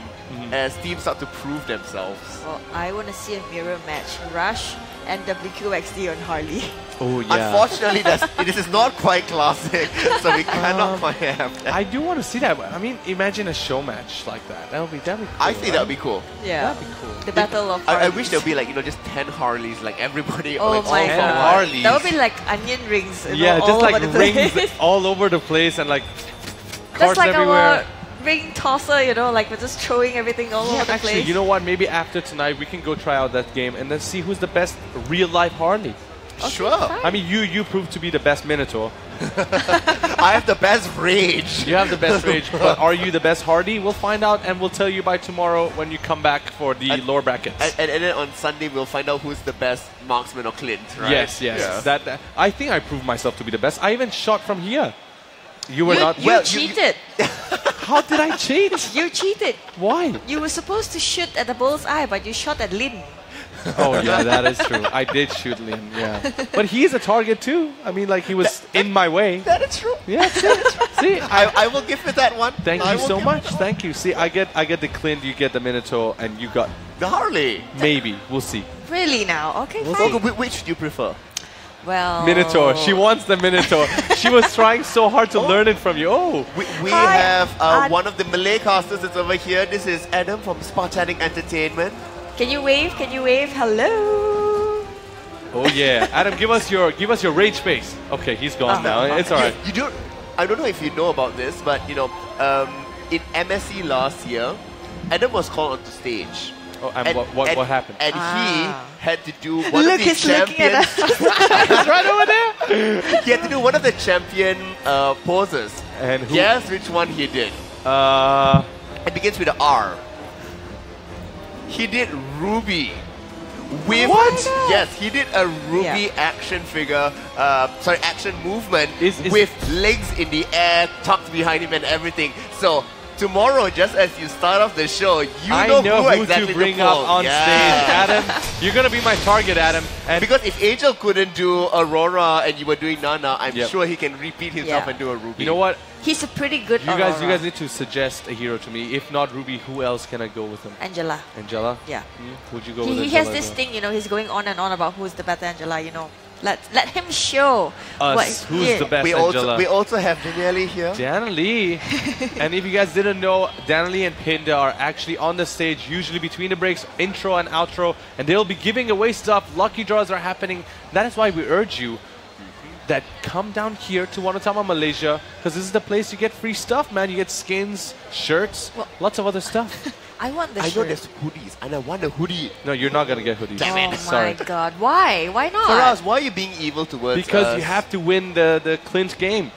as teams start to prove themselves. Well, I want to see a mirror match. Rush and WQXD on Harley. Oh yeah. Unfortunately, this is not quite classic, so we cannot quite have that. I do want to see that. I mean, imagine a show match like that. That would be cool. I think that would be cool. Yeah. That'd be cool. The battle of Harleys. I wish there would be like just 10 Harleys, like everybody. Oh like, my all god. Harleys. That would be like onion rings. Yeah, all just like over the rings place. all over the place and like That's cards like everywhere. our ring tosser, like we're just throwing everything all over the Actually, place. you know what? Maybe after tonight we can go try out that game and then see who's the best real life Harley. Okay, sure. fine. I mean, you proved to be the best Minotaur. I have the best rage. You have the best rage, but are you the best Hardy? We'll find out and we'll tell you by tomorrow when you come back for the lower brackets. And then on Sunday we'll find out who's the best marksman or Clint, right? Yes. Yeah. That I think I proved myself to be the best. I even shot from here. You were not. You cheated. How did I cheat? You cheated. Why? You were supposed to shoot at the bullseye, but you shot at Lin. Oh yeah, that is true. I did shoot Lin, yeah. But he's a target too. I mean, like he was in my way. That is true. Yeah. See, I will give you that one. Thank you so much. Thank you. See, I get the Clint, you get the Minotaur, and you got the Harley. Maybe we'll see. Really now? Okay, fine. Okay, which do you prefer? Well, Minotaur. She wants the Minotaur. She was trying so hard to learn it from you. Oh, we have one of the Malay casters that's over here. This is Adam from Spartanic Entertainment. Can you wave? Can you wave? Hello. Oh yeah, Adam, give us your rage face. Okay, he's gone now. It's alright. You don't. I don't know if you know about this, but in MSC last year, Adam was called onto stage. Oh, and what happened? And he had to do one Look, of the he's looking at champions. He's right over there. He had to do one of the champion poses. And who? Guess which one he did. It begins with an R. He did Ruby. With yes, he did a Ruby action figure, action movement with legs in the air, tucked behind him and everything. So tomorrow, just as you start off the show, I know who exactly to bring up on stage. Adam, you're gonna be my target, Adam. And because if Angel couldn't do Aurora and you were doing Nana, I'm sure he can repeat himself and do a Ruby. You know what? He's a pretty good You guys need to suggest a hero to me. If not Ruby, who else can I go with him? Angela. Angela? Yeah. Would you go with Angela? He has this thing, he's going on and on about who's the better Angela, Let him show us who's the best Angela. We also have Danielle here. Danielle. And if you guys didn't know, Danielle and Pinda are actually on the stage, usually between the breaks, intro and outro, and they'll be giving away stuff. Lucky draws are happening. That is why we urge you that come down here to Wanatama, Malaysia, because this is the place you get free stuff, man. You get skins, shirts, lots of other stuff. I want the I shirt. know there's hoodies, and I want a hoodie. No, you're not going to get hoodies. Damn it. Oh my god. Why? Why not? For us, why are you being evil towards because us? you have to win the Clint game.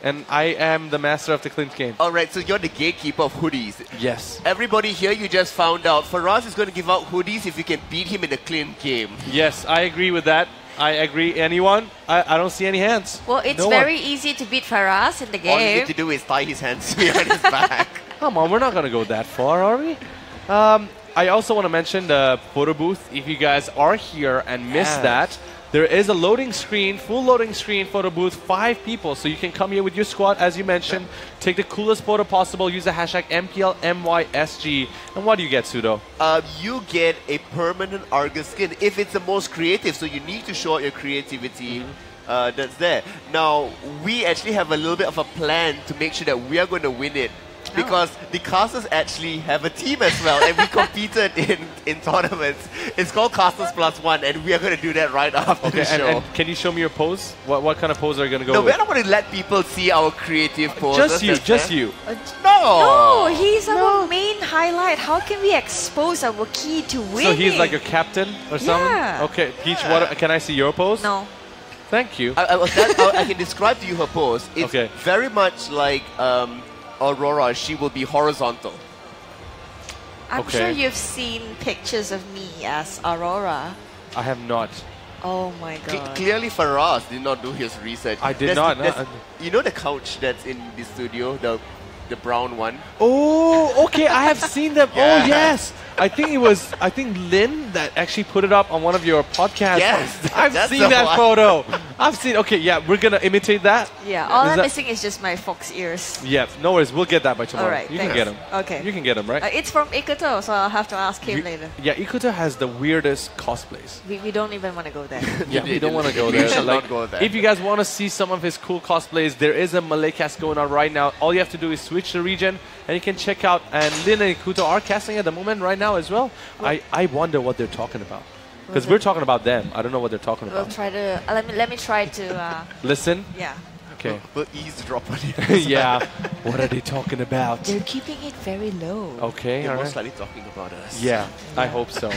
And I am the master of the Clint game. Alright, so you're the gatekeeper of hoodies. Yes. Everybody here, you just found out. Faraz is going to give out hoodies if you can beat him in a Clint game. Yes, I agree with that. I agree. Anyone? I don't see any hands. Well, it's very easy to beat Faraz in the game. All you need to do is tie his hands behind his back. Come on, we're not going to go that far, are we? I also want to mention the photo booth. If you guys are here and missed that, there is a loading screen, full loading screen photo booth, 5 people. So you can come here with your squad, as you mentioned, take the coolest photo possible, use the hashtag MPLMYSG. And what do you get, Pseudo? You get a permanent Argus skin if it's the most creative. So you need to show out your creativity. That's there. Now, we actually have a little bit of a plan to make sure that we are going to win it. because the casters actually have a team as well, and we competed in tournaments. It's called Casters Plus One, and we are going to do that right after the show. And can you show me your pose? What kind of pose are you going to go No, with? we're not going to let people see our creative poses. Just you. No! No, he's our main highlight. How can we expose our key to winning? So he's like your captain or something? Yeah. Okay, Peach, what, can I see your pose? No. Thank you. I can describe to you her pose. It's very much like Aurora. She will be horizontal. I'm sure you've seen pictures of me as Aurora. I have not. Oh my god. Clearly Faraz did not do his research. I did not. You know the couch that's in the studio, the brown one? Oh, okay, I have seen them. Oh, yes. I think Lynn that actually put it up on one of your podcasts. Yes, I've seen that photo. I've seen, okay, yeah, we're going to imitate that. Yeah, all I'm missing is just my fox ears. Yeah, no worries, we'll get that by tomorrow. All right, you can get them. Okay. You can get them, right? It's from Ikuto, so I'll have to ask him later. Yeah, Ikuto has the weirdest cosplays. We don't even want to go there. Yeah, we don't want to go there. We should not go there. If you guys want to see some of his cool cosplays, there is a Malaycast going on right now. All you have to do is switch the region, and you can check out. And Lin and Ikuto are casting at the moment right now as well. I wonder what they're talking about. Because we're talking about them. I don't know what they're talking about. We'll try to... let me try to... Listen? Yeah. Okay. We'll eavesdrop on you. Yeah. What are they talking about? They're keeping it very low. Okay, They're all right. most likely talking about us. Yeah, I hope so.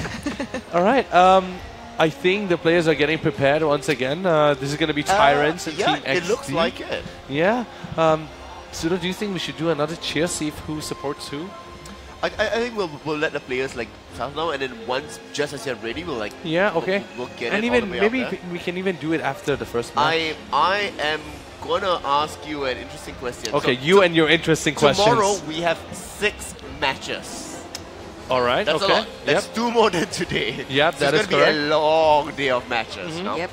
All right. I think the players are getting prepared once again. This is going to be Tyrants and Team XD. It looks like it. Yeah. Sudo, do you think we should do another cheer, see who supports who? I think we'll let the players like start now, and then once just as they're ready, we'll like we'll get and it even all the way maybe up there. we can even do it after the first match. I am gonna ask you an interesting question. Okay, so and your interesting questions. Tomorrow we have 6 matches. All right. That's a lot. That's 2 more than today. Yep, so that is it's gonna be a long day of matches. No? Yep.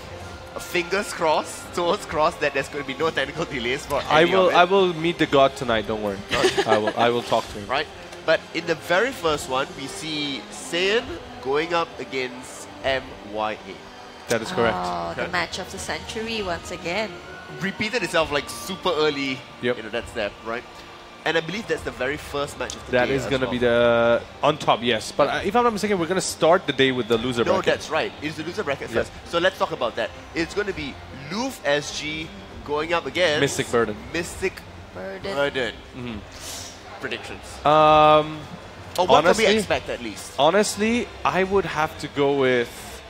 Fingers crossed, toes crossed that there's going to be no technical delays for I any of it. will meet the god tonight. Don't worry. I will talk to him. Right. But in the very first one, we see Saiyan going up against MYA. That is correct. Oh, the match of the century once again. Repeated itself like super early. Yep. You know, that's that, right? And I believe that's the very first match of the day. That is going to be the on top, yes. But if I'm not mistaken, we're going to start the day with the loser bracket. No, that's right. It's the loser bracket first. So let's talk about that. It's going to be Loof SG going up against Mystic Burden. Mystic Burden. Predictions. Or what can we expect at least? Honestly, I would have to go with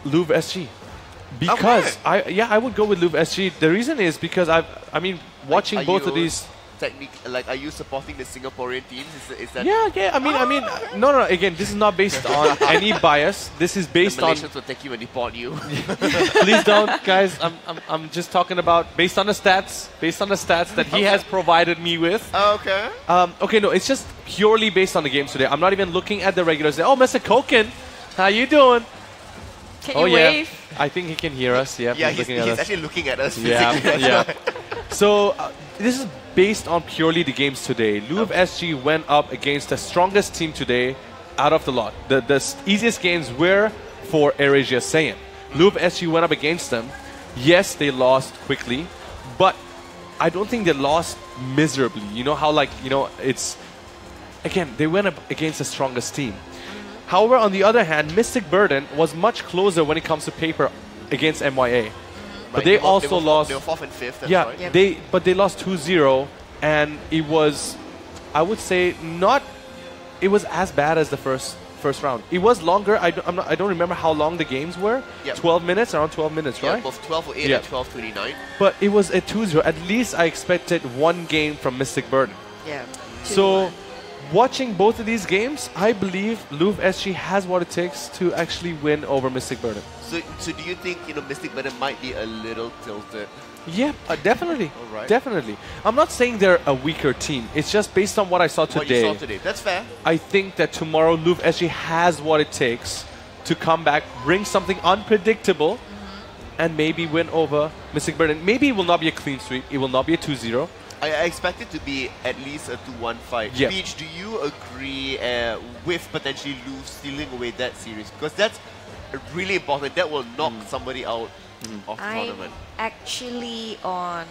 Louvre SG. Because I would go with Louvre SG. The reason is because watching both of these. Are you supporting the Singaporean teams? Is that? Yeah. No. Again, this is not based on any bias. This is based the on. Malaysians will take you and deport you. Please don't, guys. I'm just talking about based on the stats. Based on the stats that he has provided me with. Okay. Okay. No, it's just purely based on the games today. I'm not even looking at the regulars. Oh, Mr. Koken, how you doing? Can you wave? I think he can hear us. Yeah. He's actually looking at us. Yeah. So this is based on purely the games today. Louvre SG went up against the strongest team today out of the lot. The easiest games were for AirAsia Saiyan. Louvre SG went up against them. Yes, they lost quickly, but I don't think they lost miserably. You know how it's... Again, they went up against the strongest team. However, on the other hand, Mystic Burden was much closer when it comes to paper against MYA. But they also lost. They were 4th and 5th. That's yeah, right. But they lost 2-0, and it was, I would say, not. It was as bad as the first round. It was longer. I don't remember how long the games were. Yep. 12 minutes, around 12 minutes, right? Yeah, both 12:08 and 12:29. But it was a 2-0. At least I expected one game from Mystic Burden. Yeah. So, watching both of these games, I believe Louvre SG has what it takes to actually win over Mystic Burden. So do you think Mystic Burden might be a little tilted? Yeah, definitely. All right. Definitely. I'm not saying they're a weaker team. It's just based on what I saw today. What you saw today. That's fair. I think that tomorrow Louvre SG has what it takes to come back, bring something unpredictable, and maybe win over Mystic Burden. Maybe it will not be a clean sweep. It will not be a 2-0. I expect it to be at least a 2-1 fight. Yeah. Peach, do you agree with potentially Louvre stealing away that series? Because that's really important. That will knock somebody out of I'm tournament. actually on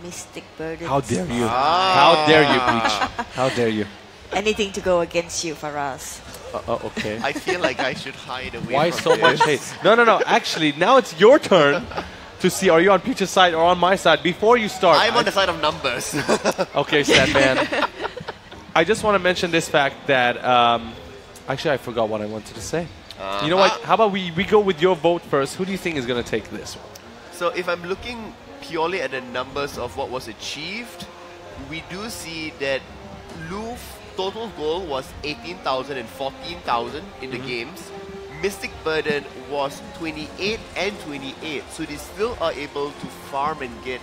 Mystic Burden. How dare you? How dare you, Peach? How dare you? Anything to go against you, Faraz. Okay. I feel like I should hide away Why from so this. much hate? No. Actually, now it's your turn to see, are you on Peach's side or on my side? Before you start. I'm on the side of numbers. Okay, sad man. I just want to mention this fact that, actually I forgot what I wanted to say. You know what? How about we go with your vote first? Who do you think is going to take this one? So if I'm looking purely at the numbers of what was achieved, we do see that Louvre total goal was 18,000 and 14,000 in the games. Mystic Burden was 28 and 28, so they still are able to farm and get,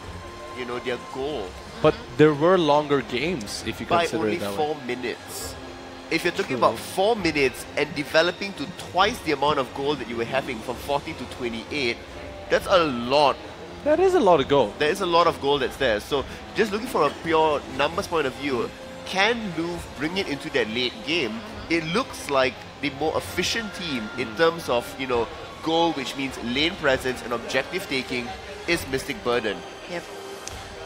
you know, their goal But there were longer games, if you by consider only it that 4 way. minutes. If you're talking True. about 4 minutes and developing to twice the amount of goal that you were having from 14 to 28, that's a lot. That is a lot of goal. There is a lot of goal that's there. So just looking from a pure numbers point of view, can Louvre bring it into that late game? It looks like the more efficient team in terms of, you know, goal, which means lane presence and objective taking, is Mystic Burden. Yep.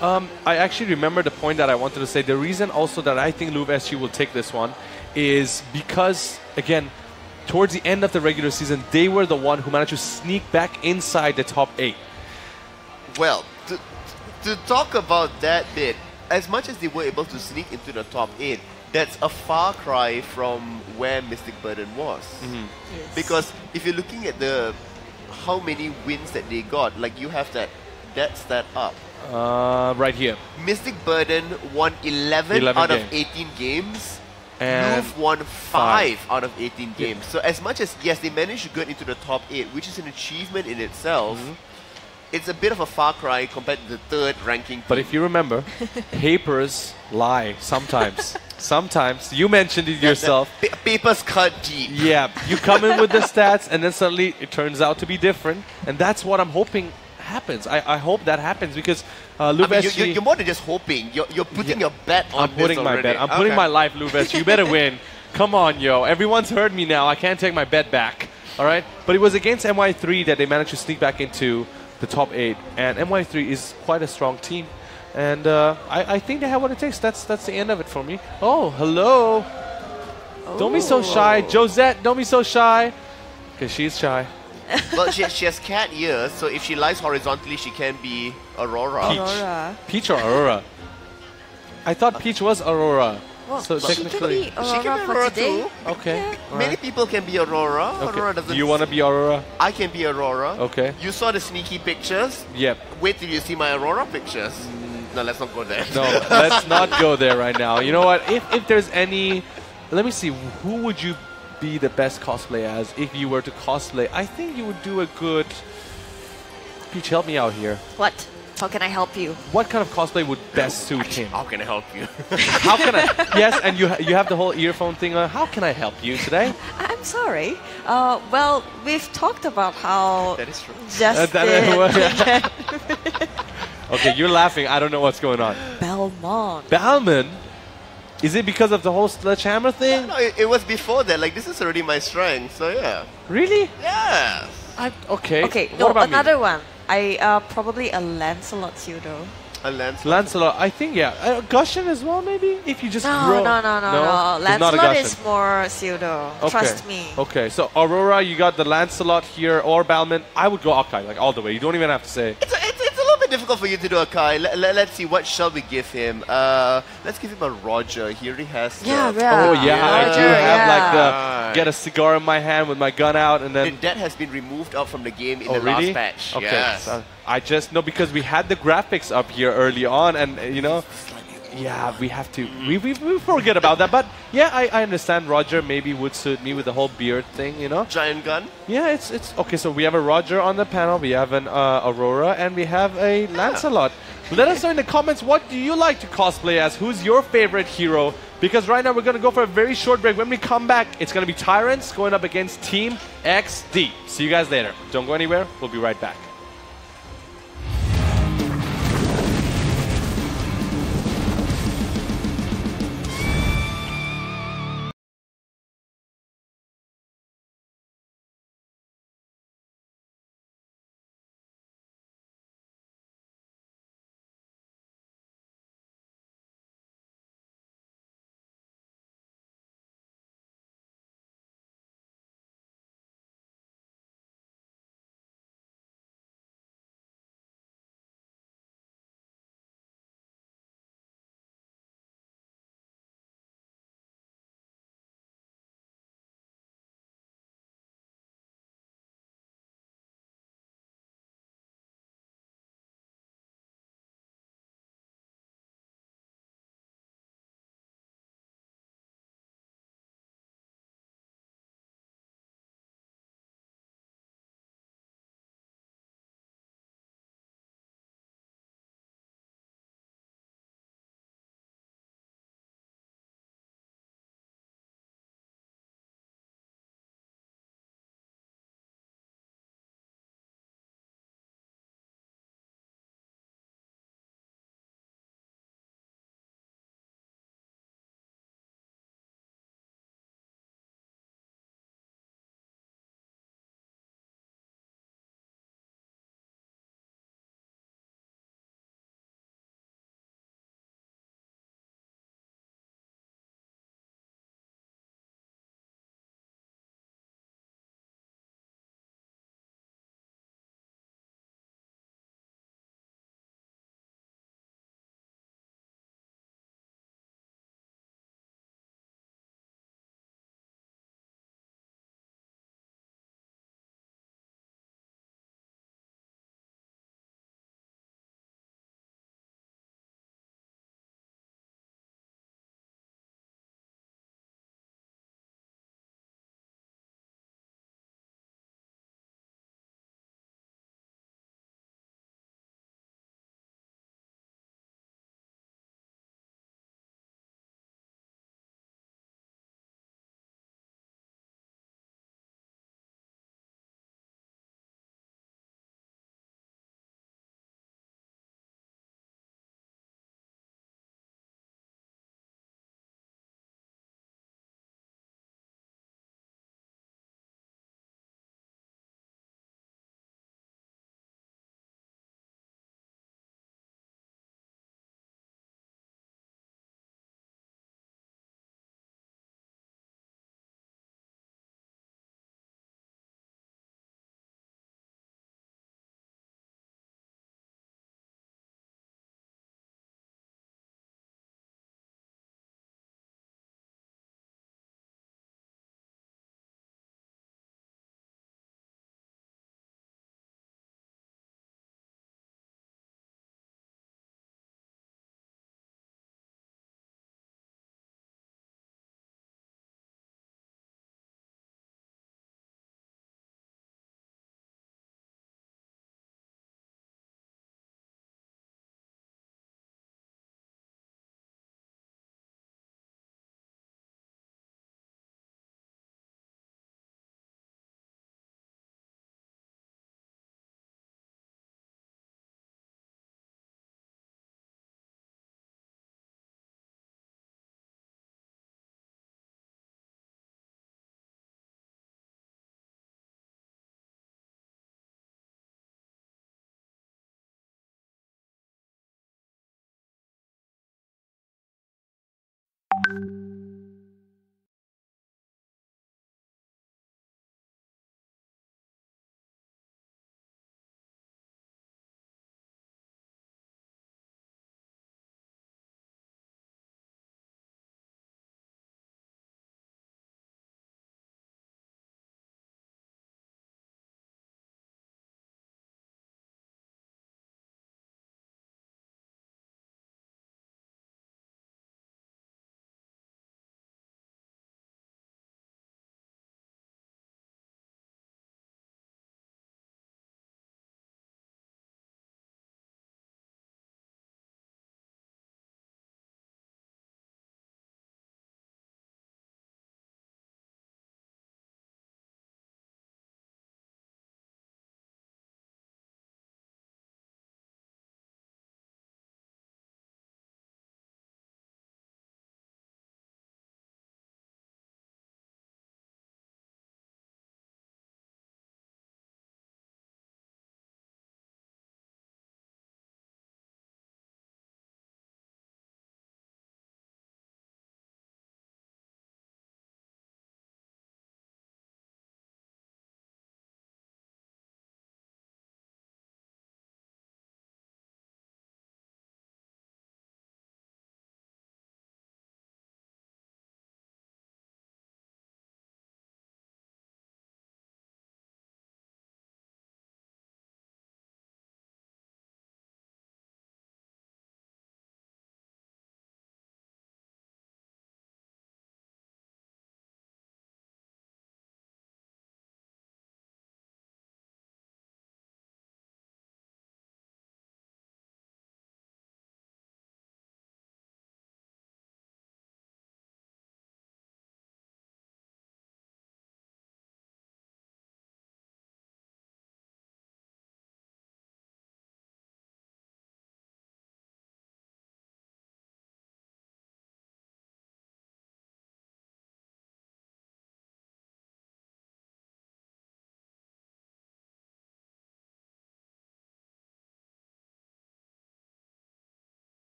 I actually remember the point that I wanted to say. The reason also that I think Louvre SG will take this one is because, again, towards the end of the regular season, they were the one who managed to sneak back inside the top 8. Well, to talk about that bit, as much as they were able to sneak into the top 8, that's a far cry from where Mystic Burden was. Yes. Because if you're looking at the how many wins that they got, like you have that stat up. Right here. Mystic Burden won 11 11 out of games. 18 games. And Louvre won 5 out of 18 games. So as much as, yes, they managed to get into the top 8, which is an achievement in itself, it's a bit of a far cry compared to the third ranking team. But if you remember, papers lie sometimes. Sometimes. You mentioned it yourself. Papers cut deep. Yeah, you come in with the stats and then suddenly it turns out to be different. And that's what I'm hoping happens. I hope that happens because Louvre SG... you're more than just hoping. You're putting your bet on I'm putting this my already. bet. I'm putting my life, Louvre SG. You better win. Come on, yo. Everyone's heard me now. I can't take my bet back. All right? But it was against MY3 that they managed to sneak back into the top 8. And MY3 is quite a strong team. And I think they have what it takes. That's the end of it for me. Oh, hello. Don't be so shy. Josette, don't be so shy. Because she's shy. Well, she has cat ears, so if she lies horizontally, she can be Aurora. Peach. Aurora. Peach or Aurora? I thought Peach was Aurora. Well, So she can technically... be Aurora, can be for Aurora today. too. Okay. Yeah. all Many right. people can be Aurora. Okay. Aurora doesn't. Do you want to be Aurora? I can be Aurora. Okay. You saw the sneaky pictures. Yep. Wait till you see my Aurora pictures. No, let's not go there. No, let's not go there right now. You know what? If there's any... Let me see. Who would you be the best cosplay as if you were to cosplay? I think you would do a good... Peach, help me out here. What? How can I help you? What kind of cosplay would best suit him? How can I help you? How can I... Yes, and you have the whole earphone thing on. How can I help you today? I'm sorry. Well, we've talked about how That is true. Justin Okay, you're laughing. I don't know what's going on. Belmont. Balman? Is it because of the whole sledgehammer thing? No, it was before that. Like, this is already my strength, so yeah. Really? Yeah. Okay. Okay, What no, about me? another one. Probably a Lancelot pseudo. A Lancelot. Lancelot, I think, yeah. Gushin as well, maybe? If you just No, grow. no. It's not a Lancelot is Gushin. more pseudo. Okay. Trust me. Okay, so Aurora, you got the Lancelot here, or Balman. I would go Akai, like all the way. You don't even have to say. It's a little bit difficult for you to do a Kai. Let's see, what shall we give him? Let's give him a Roger. He already has. Yeah, the- yeah. Oh, yeah, I do Roger, have yeah. like the get a cigar in my hand with my gun out, and then. That has been removed out from the game in Oh, the really? last patch. Okay. Yes. So I just know because we had the graphics up here early on, and you know, yeah, we have to. We forget about that, but yeah, I understand. Roger maybe would suit me with the whole beard thing, you know. Giant gun. Yeah, it's okay. So we have a Roger on the panel, we have an Aurora, and we have a Lancelot. Let us know in the comments, what do you like to cosplay as? Who's your favorite hero? Because right now we're going to go for a very short break. When we come back, it's going to be Tyrants going up against Team XD. See you guys later. Don't go anywhere. We'll be right back.